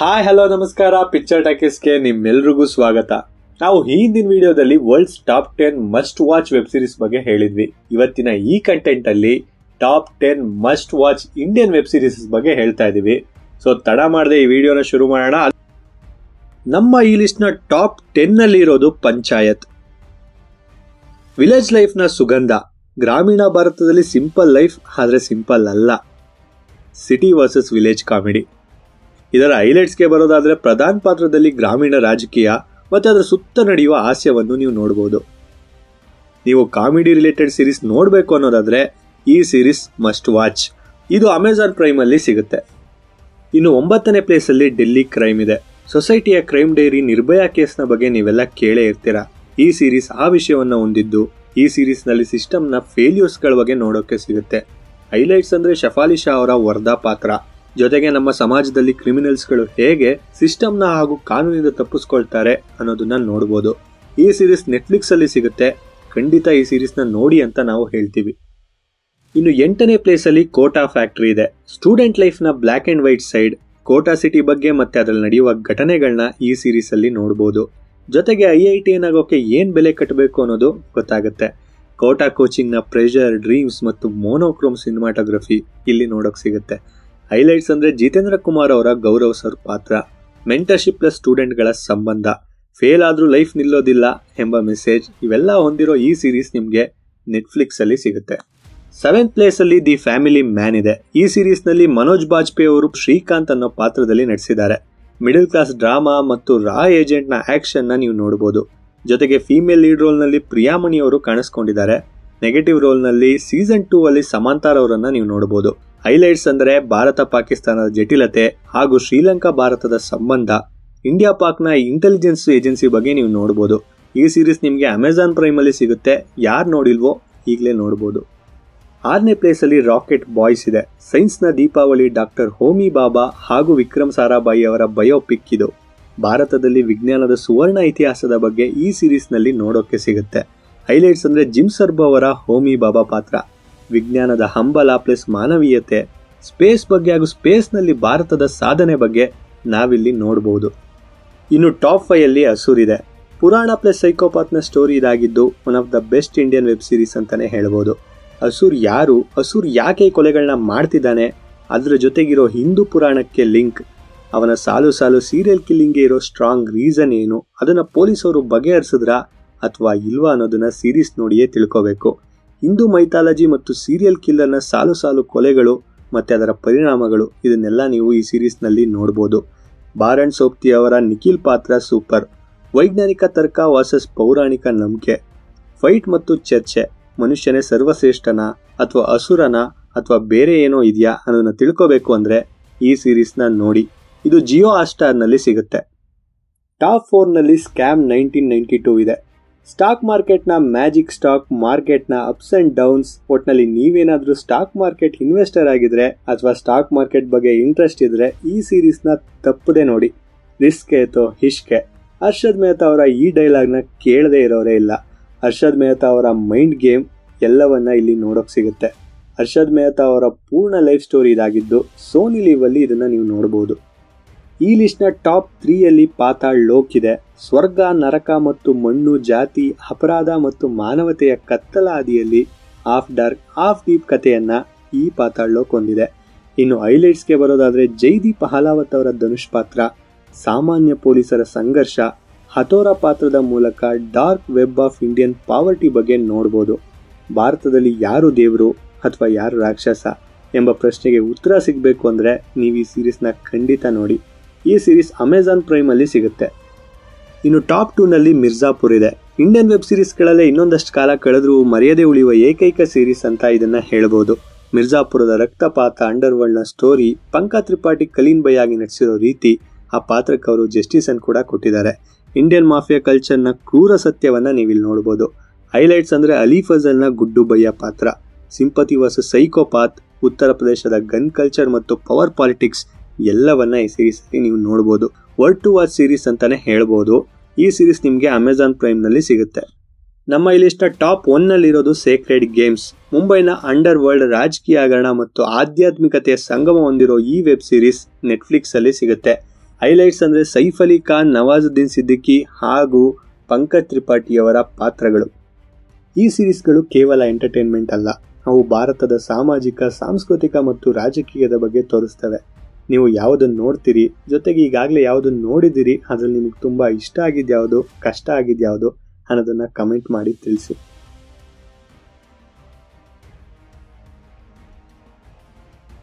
Hi hello ನಮಸ್ಕಾರ, picture ಟಾಕೀಸ್ಗೆ ನಿಮ್ಮೆಲ್ರಿಗೂ ಸ್ವಾಗತ. ನಾವು ಹಿಂದಿನ ವಿಡಿಯೋದಲ್ಲಿ world's top 10 must watch web series ಬಗ್ಗೆ ಹೇಳಿದ್ವಿ. ಇವತ್ತಿನ ಈ ಕಂಟೆಂಟ್ ಅಲ್ಲಿ top 10 must watch Indian web series ಬಗ್ಗೆ ಹೇಳ್ತಾ ಇದೀವಿ. ಸೊ ತಡ ಮಾಡದೆ ಈ ವಿಡಿಯೋನ ಶುರು ಮಾಡೋಣ. ನಮ್ಮ ಈ ಲಿಸ್ಟ್ ನ ಟಾಪ್ 10 ನಲ್ಲಿ ಇರೋದು ಪಂಚಾಯತ್. ವಿಲೇಜ್ ಲೈಫ್ ನ ಸುಗಂಧ. ಗ್ರಾಮೀಣ ಭಾರತದಲ್ಲಿ ಸಿಂಪಲ್ ಲೈಫ್, ಆದ್ರೆ ಸಿಂಪಲ್ ಅಲ್ಲ. City versus village comedy. ಇದರ ಹೈಲೈಟ್ಸ್ಗೆ ಬರೋದಾದ್ರೆ ಪ್ರಧಾನ ಪಾತ್ರದಲ್ಲಿ ಗ್ರಾಮೀಣ ರಾಜಕೀಯ ಮತ್ತೆ ಅದರ ಸುತ್ತ ನಡೆಯುವ ಹಾಸ್ಯವನ್ನು ನೀವು ನೋಡಬಹುದು. ನೀವು ಕಾಮಿಡಿ ರಿಲೇಟೆಡ್ ಸೀರೀಸ್ ನೋಡಬೇಕು ಅನ್ನೋದಾದ್ರೆ ಈ ಸೀರೀಸ್ ಮಸ್ಟ್ ವಾಚ್. ಇದು ಅಮೆಜಾನ್ ಪ್ರೈಮ್ ಅಲ್ಲಿ ಸಿಗುತ್ತೆ. ಇನ್ನು 9ನೇ ಪ್ಲೇಸ್ ಅಲ್ಲಿ ಡೆಲ್ಲಿ ಕ್ರೈಮ್ ಇದೆ. ಸೊಸೈಟಿಯ ಕ್ರೈಮ್ ಡೈರಿ ನಿರ್ಭಯಾ ಕೇಸ್ನ ಬಗ್ಗೆ ನೀವೆಲ್ಲ ಕೇಳೇ ಇರ್ತೀರಾ. ಈ ಸೀರೀಸ್ ಆ ವಿಷಯವನ್ನ ಹೊಂದಿದ್ದು ಈ ಸೀರೀಸ್ ನಲ್ಲಿ ಸಿಸ್ಟಮ್ ನ ಫೇಲ್ಯೂರ್ಸ್ ಗಳ ಬಗ್ಗೆ ನೋಡೋಕೆ ಸಿಗುತ್ತೆ. ಹೈಲೈಟ್ಸ್ ಅಂದ್ರೆ ಶಫಾಲಿ ಶಾ ಅವರ ವರ್ಧಾ ಪಾತ್ರ, ಜೊತೆಗೆ ನಮ್ಮ ಸಮಾಜದಲ್ಲಿ ಕ್ರಿಮಿನಲ್ಸ್ ಗಳು ಹೇಗೆ ಸಿಸ್ಟಮ್ ನ ಹಾಗೂ ಕಾನೂನಿಂದ ತಪ್ಪಿಸ್ಕೊಳ್ತಾರೆ ಅನ್ನೋದನ್ನ ನೋಡಬಹುದು. ಈ ಸೀರೀಸ್ ನೆಟ್ಫ್ಲಿಕ್ಸ್ ಅಲ್ಲಿ ಸಿಗುತ್ತೆ. ಖಂಡಿತ ಈ ಸೀರೀಸ್ ನ ನೋಡಿ ಅಂತ ನಾವು ಹೇಳ್ತೀವಿ. ಇನ್ನು 8ನೇ ಪ್ಲೇಸ್ ಅಲ್ಲಿ ಕೋಟಾ ಫ್ಯಾಕ್ಟರಿ ಇದೆ. ಸ್ಟೂಡೆಂಟ್ ಲೈಫ್ ನ black and white side, Kota city ಬಗ್ಗೆ ಮತ್ತೆ ಅದರಲ್ಲಿ ನಡೆಯುವ ಘಟನೆಗಳನ್ನ ಈ ಸೀರೀಸ್ ಅಲ್ಲಿ ನೋಡಬಹುದು. ಜೊತೆಗೆ IIT ಆಗೋಕೆ ಏನ್ ಬೆಲೆ ಕಟ್ಟಬೇಕು ಅನ್ನೋದು ಗೊತ್ತಾಗುತ್ತೆ. ಕೋಟಾ ಕೋಚಿಂಗ್ ನ ಪ್ರೆಷರ್, ಡ್ರೀಮ್ಸ್ ಮತ್ತು ಮೋನೋಕ್ರೋಮ್ ಸಿನಿಮಾಟೋಗ್ರಫಿ ಇಲ್ಲಿ ನೋಡೋಕ್ ಸಿಗುತ್ತೆ. ಹೈಲೈಟ್ಸ್ ಅಂದ್ರೆ ಜಿತೇಂದ್ರ ಕುಮಾರ್ ಅವರ ಗೌರವ್ ಸರ್ ಪಾತ್ರ, ಮೆಂಟರ್ಶಿಪ್ ಪ್ಲಸ್ ಸ್ಟೂಡೆಂಟ್ ಗಳ ಸಂಬಂಧ, ಫೇಲ್ ಆದ್ರೂ ಲೈಫ್ ನಿಲ್ಲೋದಿಲ್ಲ ಎಂಬ ಮೆಸೇಜ್, ಇವೆಲ್ಲ ಹೊಂದಿರೋ ಈ ಸೀರೀಸ್ ನಿಮ್ಗೆ ನೆಟ್ಫ್ಲಿಕ್ಸ್ ಅಲ್ಲಿ ಸಿಗುತ್ತೆ. 7th ಪ್ಲೇಸ್ ಅಲ್ಲಿ ದಿ ಫ್ಯಾಮಿಲಿ ಮ್ಯಾನ್ ಇದೆ. ಈ ಸೀರೀಸ್ ನಲ್ಲಿ ಮನೋಜ್ ಬಾಜ್ಪೇಯಿ ಅವರು ಶ್ರೀಕಾಂತ್ ಅನ್ನೋ ಪಾತ್ರದಲ್ಲಿ ನಟಿಸಿದ್ದಾರೆ. ಮಿಡಲ್ ಕ್ಲಾಸ್ ಡ್ರಾಮಾ ಮತ್ತು ರಾ ಏಜೆಂಟ್ ನ ಆಕ್ಷನ್ ನ ನೀವು ನೋಡಬಹುದು. ಜೊತೆಗೆ ಫೀಮೇಲ್ ಲೀಡ್ ರೋಲ್ ನಲ್ಲಿ ಪ್ರಿಯಾಮಣಿ ಅವರು ಕಾಣಿಸ್ಕೊಂಡಿದ್ದಾರೆ. ನೆಗೆಟಿವ್ ರೋಲ್ ನಲ್ಲಿ ಸೀಸನ್ 2 ಅಲ್ಲಿ ಸಮಾಂತಾರ್ ಅವರನ್ನ ನೀವು ನೋಡಬಹುದು. ಹೈಲೈಟ್ಸ್ ಅಂದ್ರೆ ಭಾರತ ಪಾಕಿಸ್ತಾನದ ಜಟಿಲತೆ ಹಾಗೂ ಶ್ರೀಲಂಕಾ ಭಾರತದ ಸಂಬಂಧ, ಇಂಡಿಯಾ ಪಾಕ್ನ ಇಂಟೆಲಿಜೆನ್ಸ್ ಏಜೆನ್ಸಿ ಬಗ್ಗೆ ನೀವು ನೋಡಬಹುದು. ಈ ಸೀರೀಸ್ ನಿಮ್ಗೆ ಅಮೆಜಾನ್ ಪ್ರೈಮ್ ಅಲ್ಲಿ ಸಿಗುತ್ತೆ. ಯಾರು ನೋಡಿಲ್ವೋ ಈಗಲೇ ನೋಡಬಹುದು. 6ನೇ ಪ್ಲೇಸ್ ಅಲ್ಲಿ ರಾಕೆಟ್ ಬಾಯ್ಸ್ ಇದೆ. ಸೈನ್ಸ್ ನ ದೀಪಾವಳಿ ಡಾಕ್ಟರ್ ಹೋಮಿ ಬಾಬಾ ಹಾಗೂ ವಿಕ್ರಮ್ ಸಾರಾಭಾಯಿ ಅವರ ಬಯೋಪಿಕ್ ಇದು. ಭಾರತದಲ್ಲಿ ವಿಜ್ಞಾನದ ಸುವರ್ಣ ಇತಿಹಾಸದ ಬಗ್ಗೆ ಈ ಸೀರೀಸ್ ನಲ್ಲಿ ನೋಡೋಕೆ ಸಿಗುತ್ತೆ. ಹೈಲೈಟ್ಸ್ ಅಂದ್ರೆ ಜಿಮ್ ಸರ್ಬ್ ಅವರ ಹೋಮಿ ಬಾಬಾ ಪಾತ್ರ, ವಿಜ್ಞಾನದ ಹಂಬಲ ಪ್ಲಸ್ ಮಾನವೀಯತೆ, ಸ್ಪೇಸ್ ಬಗ್ಗೆ ಹಾಗೂ ಸ್ಪೇಸ್ ನಲ್ಲಿ ಭಾರತದ ಸಾಧನೆ ಬಗ್ಗೆ ನಾವಿಲ್ಲಿ ನೋಡಬಹುದು. ಇನ್ನು ಟಾಪ್ 5 ಅಲ್ಲಿ ಅಸುರ್ ಇದೆ. ಪುರಾಣ ಪ್ಲಸ್ ಸೈಕೋಪಾತ್ ನ ಸ್ಟೋರಿ ಇದಾಗಿದ್ದು one of the best Indian web series ಅಂತಾನೆ ಹೇಳ್ಬೋದು. ಅಸುರ್ ಯಾರು, ಅಸುರ್ ಯಾಕೆ ಕೊಲೆಗಳನ್ನ ಮಾಡ್ತಿದ್ದಾನೆ, ಅದ್ರ ಜೊತೆಗಿರೋ ಹಿಂದೂ ಪುರಾಣಕ್ಕೆ ಲಿಂಕ್, ಅವನ ಸಾಲು ಸಾಲು ಸೀರಿಯಲ್ ಕಿಲ್ಲಿಂಗ್ಗೆ ಇರೋ ಸ್ಟ್ರಾಂಗ್ ರೀಸನ್ ಏನು, ಅದನ್ನ ಪೊಲೀಸರು ಬಗೆಹರಿಸಿದ್ರ ಅಥವಾ ಇಲ್ವಾ ಅನ್ನೋದನ್ನ ಸೀರೀಸ್ ನೋಡಿಯೇ ತಿಳ್ಕೋಬೇಕು. ಹಿಂದೂ ಮೈಥಾಲಜಿ ಮತ್ತು ಸೀರಿಯಲ್ ಕಿಲ್ಲರ್ನ ಸಾಲು ಸಾಲು ಕೊಲೆಗಳು ಮತ್ತೆ ಅದರ ಪರಿಣಾಮಗಳು, ಇದನ್ನೆಲ್ಲ ನೀವು ಈ ಸೀರೀಸ್ ನಲ್ಲಿ ನೋಡಬಹುದು. ಬಾರಣ್ ಸೋಪ್ತಿ ಅವರ ನಿಖಿಲ್ ಪಾತ್ರ ಸೂಪರ್. ವೈಜ್ಞಾನಿಕ ತರ್ಕ ವರ್ಸಸ್ ಪೌರಾಣಿಕ ನಂಬಿಕೆ, ಫೈಟ್ ಮತ್ತು ಚರ್ಚೆ, ಮನುಷ್ಯನೇ ಸರ್ವಶ್ರೇಷ್ಠನ ಅಥವಾ ಅಸುರನ ಅಥವಾ ಬೇರೆ ಏನೋ ಇದೆಯಾ ಅನ್ನೋದನ್ನ ತಿಳ್ಕೋಬೇಕು ಅಂದ್ರೆ ಈ ಸೀರೀಸ್ ನ ನೋಡಿ. ಇದು ಜಿಯೋ ಹಾಟ್‌ಸ್ಟಾರ್ ನಲ್ಲಿ ಸಿಗುತ್ತೆ. ಟಾಪ್ 4 ನಲ್ಲಿ ಸ್ಕ್ಯಾಮ್ 1992 ಇದೆ. ಸ್ಟಾಕ್ ಮಾರ್ಕೆಟ್ ನ ಮ್ಯಾಜಿಕ್, ಸ್ಟಾಕ್ ಮಾರ್ಕೆಟ್ ನ ಅಪ್ಸ್ ಅಂಡ್ ಡೌನ್ಸ್. ಒಟ್ನಲ್ಲಿ ನೀವೇನಾದ್ರೂ ಸ್ಟಾಕ್ ಮಾರ್ಕೆಟ್ ಇನ್ವೆಸ್ಟರ್ ಆಗಿದ್ರೆ ಅಥವಾ ಸ್ಟಾಕ್ ಮಾರ್ಕೆಟ್ ಬಗ್ಗೆ ಇಂಟ್ರೆಸ್ಟ್ ಇದ್ರೆ ಈ ಸೀರೀಸ್ ನ ತಪ್ಪದೆ ನೋಡಿ. ರಿಸ್ಕ್ ಏತೋ ಹಿಷ್ಕೆ. ಹರ್ಷದ್ ಮೆಹ್ತಾ ಅವರ ಈ ಡೈಲಾಗ್ ನ ಕೇಳದೆ ಇರೋರೇ ಇಲ್ಲ. ಹರ್ಷದ್ ಮೆಹ್ತಾ ಅವರ ಮೈಂಡ್ ಗೇಮ್ ಎಲ್ಲವನ್ನ ಇಲ್ಲಿ ನೋಡೋಕ್ ಸಿಗುತ್ತೆ. ಹರ್ಷದ್ ಮೆಹ್ತಾ ಅವರ ಪೂರ್ಣ ಲೈಫ್ ಸ್ಟೋರಿ ಇದಾಗಿದ್ದು ಸೋನಿ ಲೀವ್ ಅಲ್ಲಿ ಇದನ್ನ ನೀವು ನೋಡಬಹುದು. ಈ ಲಿಸ್ಟ್ ನ ಟಾಪ್ 3 ಅಲ್ಲಿ ಪಾತಾಳ್ ಲೋಕ್ ಇದೆ. ಸ್ವರ್ಗ, ನರಕ ಮತ್ತು ಮಣ್ಣು, ಜಾತಿ, ಅಪರಾಧ ಮತ್ತು ಮಾನವತೆಯ ಕತ್ತಲ ಹಾದಿಯಲ್ಲಿ ಹಾಫ್ ಡಾರ್ಕ್ ಹಾಫ್ ಡೀಪ್ ಕಥೆಯನ್ನ ಈ ಪಾತಾಳ್ ಲೋಕ್ ಹೊಂದಿದೆ. ಇನ್ನು ಹೈಲೈಟ್ಸ್ಗೆ ಬರೋದಾದ್ರೆ ಜೈದೀಪ್ ಅಹ್ಲಾವತ್ ಅವರ ಧನುಷ್ ಪಾತ್ರ, ಸಾಮಾನ್ಯ ಪೊಲೀಸರ ಸಂಘರ್ಷ, ಹತೋರ ಪಾತ್ರದ ಮೂಲಕ dark web of Indian poverty ಬಗ್ಗೆ ನೋಡಬಹುದು. ಭಾರತದಲ್ಲಿ ಯಾರು ದೇವರು ಅಥವಾ ಯಾರು ರಾಕ್ಷಸ ಎಂಬ ಪ್ರಶ್ನೆಗೆ ಉತ್ತರ ಸಿಗಬೇಕು ಅಂದ್ರೆ ನೀವು ಈ ಸೀರೀಸ್ ನ ಖಂಡಿತ ನೋಡಿ. ಈ ಸೀರೀಸ್ ಅಮೆಜಾನ್ ಪ್ರೈಮ್ ಅಲ್ಲಿ ಸಿಗುತ್ತೆ. ಇನ್ನು ಟಾಪ್ 2 ನಲ್ಲಿ ಮಿರ್ಜಾಪುರ್ ಇದೆ. ಇಂಡಿಯನ್ ವೆಬ್ ಸೀರೀಸ್ ಗಳಲ್ಲೇ ಇನ್ನೊಂದಷ್ಟು ಕಾಲ ಕಳೆದ್ರೂ ಮರ್ಯಾದೆ ಉಳಿಯುವ ಏಕೈಕ ಸೀರೀಸ್ ಅಂತ ಇದನ್ನ ಹೇಳಬಹುದು. ಮಿರ್ಜಾಪುರದ ರಕ್ತಪಾತ, ಅಂಡರ್ ವರ್ಲ್ಡ್ ನ ಸ್ಟೋರಿ, ಪಂಕಜ್ ತ್ರಿಪಾಠಿ ಕಲೀನ್ ಬೈ ಆಗಿ ನಟಿಸಿರೋ ರೀತಿ, ಆ ಪಾತ್ರಕ್ಕೆ ಅವರು ಜಸ್ಟಿಸ್ ಅನ್ನು ಕೂಡ ಕೊಟ್ಟಿದ್ದಾರೆ. ಇಂಡಿಯನ್ ಮಾಫಿಯಾ ಕಲ್ಚರ್ ನ ಕ್ರೂರ ಸತ್ಯವನ್ನ ನೀವಿಲ್ಲಿ ನೋಡಬಹುದು. ಹೈಲೈಟ್ಸ್ ಅಂದ್ರೆ ಅಲಿ ಫಜಲ್ ನ ಗುಡ್ಡು ಬಯ್ಯ ಪಾತ್ರ, ಸಿಂಪತಿ ವರ್ಸಸ್ ಸೈಕೋಪಾತ್, ಉತ್ತರ ಪ್ರದೇಶದ ಗನ್ ಕಲ್ಚರ್ ಮತ್ತು ಪವರ್ ಪಾಲಿಟಿಕ್ಸ್ ಎಲ್ಲವನ್ನ ಈ ಸೀರೀಸ್ ಅಲ್ಲಿ ನೀವು ನೋಡಬಹುದು. ವರ್ಡ್ ಟು ವಾಚ್ ಸೀರೀಸ್ ಅಂತಾನೆ ಹೇಳ್ಬೋದು. ಈ ಸೀರೀಸ್ ನಿಮ್ಗೆ ಅಮೆಜಾನ್ ಪ್ರೈಮ್ ನಲ್ಲಿ ಸಿಗುತ್ತೆ. ನಮ್ಮ ಈ ಲಿಸ್ಟ್ ನ ಟಾಪ್ 1 ನಲ್ಲಿ ಇರೋದು ಸೇಕ್ರೆಡ್ ಗೇಮ್ಸ್. ಮುಂಬೈನ ಅಂಡರ್ ವರ್ಲ್ಡ್ ರಾಜಕೀಯ ಹಗರಣ ಮತ್ತು ಆಧ್ಯಾತ್ಮಿಕತೆಯ ಸಂಗಮ ಹೊಂದಿರೋ ಈ ವೆಬ್ ಸೀರೀಸ್ ನೆಟ್ಫ್ಲಿಕ್ಸ್ ಅಲ್ಲಿ ಸಿಗುತ್ತೆ. ಹೈಲೈಟ್ಸ್ ಅಂದರೆ ಸೈಫ್ ಅಲಿ ಖಾನ್, ನವಾಜುದ್ದೀನ್ ಸಿದ್ದಿಕಿ ಹಾಗೂ ಪಂಕಜ್ ತ್ರಿಪಾಠಿಯವರ ಪಾತ್ರಗಳು. ಈ ಸೀರೀಸ್ಗಳು ಕೇವಲ ಎಂಟರ್ಟೈನ್ಮೆಂಟ್ ಅಲ್ಲ, ಅವು ಭಾರತದ ಸಾಮಾಜಿಕ, ಸಾಂಸ್ಕೃತಿಕ ಮತ್ತು ರಾಜಕೀಯದ ಬಗ್ಗೆ ತೋರಿಸ್ತವೆ. ನೀವು ಯಾವುದನ್ನು ನೋಡ್ತೀರಿ, ಜೊತೆಗೆ ಈಗಾಗಲೇ ಯಾವುದನ್ನು ನೋಡಿದ್ದೀರಿ, ಅದರಲ್ಲಿ ನಿಮಗೆ ತುಂಬ ಇಷ್ಟ ಆಗಿದ್ಯಾವುದು, ಕಷ್ಟ ಆಗಿದ್ಯಾವುದು ಅನ್ನೋದನ್ನು ಕಮೆಂಟ್ ಮಾಡಿ ತಿಳಿಸಿ.